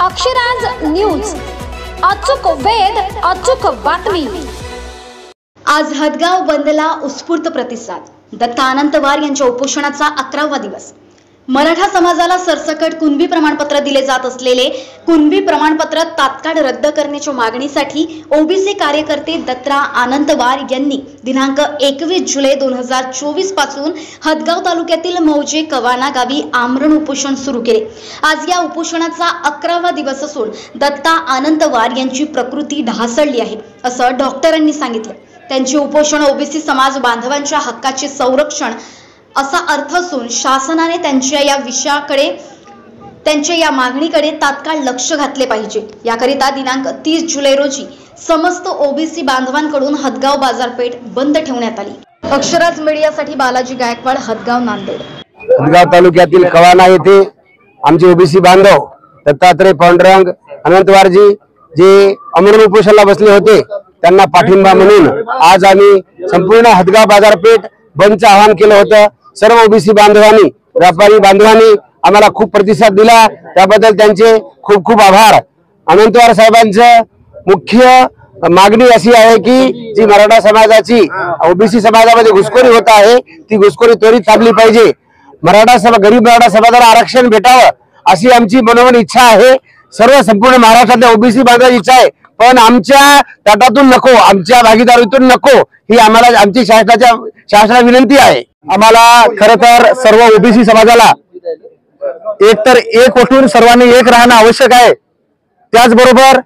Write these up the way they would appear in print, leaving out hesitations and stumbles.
Akshraj news, अचूक वेध, अचूक बातमी। आज हदगाव बंदला उत्स्फूर्त प्रतिसाद। दत्ता अनंतवार यांच्या उपोषणाचा 11वा दिवस। मराठा समाजाला सरसकट कुणबी प्रमाणपत्र दिले जात असलेले कुणबी प्रमाणपत्र तात्काळ रद्द करण्याच्या मागणीसाठी ओबीसी कार्यकर्ते दत्ता अनंतवार यांनी दिनांक 21 जुलै 2024 पासून हदगाव तालुक्यातील मौजे कवाना गावी आमरण उपोषण सुरू केले। आज या उपोषणाचा 11वा दिवस असून दत्ता अनंतवार यांची प्रकृती ढासळली आहे असं डॉक्टरांनी सांगितलं। त्यांचे उपोषण ओबीसी समाज बांधवांच्या हक्काचे संरक्षण असा अर्थ असून शासनाने त्यांच्या या विषयाकडे, त्यांच्या या मागणीकडे तात्काळ लक्ष घातले पाहिजे। याकरिता दिनांक 30 जुलै रोजी समस्त ओबीसी बांधवांकडून हदगाव बाजारपेठ बंद ठेवण्यात आली। अक्षराज मीडियासाठी बालाजी गायकवाड, हदगाव, नांदेड। हदगाव तालुक्यातील कवाना येथे आमचे ओबीसी बांधव दत्तात्रय पांडुरंग अनंतवारजी जे अमरण उपोषणाला बसले होते त्यांना पाठिंबा म्हणून आज आम्ही संपूर्ण हदगाव बाजारपेठ बंदचं आवाहन केलं होतं। सर्व ओबीसी बांधवांनी, व्यापारी बांधवांनी आम्हाला खूप प्रतिसाद दिला, त्याबद्दल त्यांचे खूप खूप आभार। अनंतवार साहेबांचं मुख्य मागणी अशी आहे की जी मराठा समाजाची ओबीसी समाजामध्ये घुसखोरी होत आहे ती घुसखोरी त्वरित थांबली पाहिजे। गरीब मराठा समाजाला आरक्षण भेटावं अशी आमची मनोमन इच्छा आहे। सर्व संपूर्ण महाराष्ट्रातल्या ओबीसी बांधवांची इच्छा आहे, पण आमच्या तटातून नको, आमच्या भागीदारीतून नको, ही आम्हाला आमची शासनाला विनंती आहे। आम्हाला खरं तर सर्व ओबीसी समाजाला एकतर एक उठून सर्वांनी एक राहणं आवश्यक आहे। त्याचबरोबर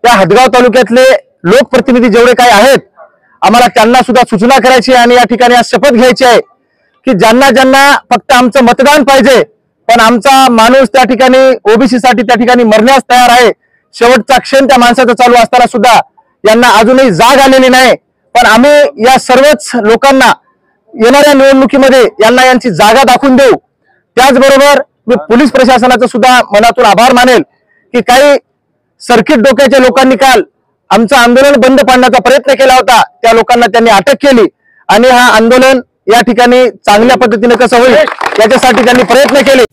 या हदगाव तालुक्यातले लोकप्रतिनिधी जेवढे काही आहेत आम्हाला त्यांना सुद्धा सूचना करायची आणि या ठिकाणी आज शपथ घ्यायची आहे की ज्यांना ज्यांना फक्त आमचं मतदान पाहिजे, पण आमचा माणूस त्या ठिकाणी ओबीसी साठी त्या ठिकाणी मरण्यास तयार आहे। शेवटचा क्षण त्या माणसाचा चालू असताना सुद्धा यांना अजूनही जाग आलेली नाही, पण आम्ही या सर्वच लोकांना येणाऱ्या निवडणुकीमध्ये यांना यांची जागा दाखवून देऊ। त्याचबरोबर मी पोलीस प्रशासनाचा सुद्धा मनातून आभार मानेल की काही सर्किट डोक्याच्या लोकांनी काल आमचं आंदोलन बंद पाडण्याचा प्रयत्न केला होता, त्या लोकांना त्यांनी अटक केली आणि हा आंदोलन या ठिकाणी चांगल्या पद्धतीने कसं होईल याच्यासाठी त्यांनी प्रयत्न केले।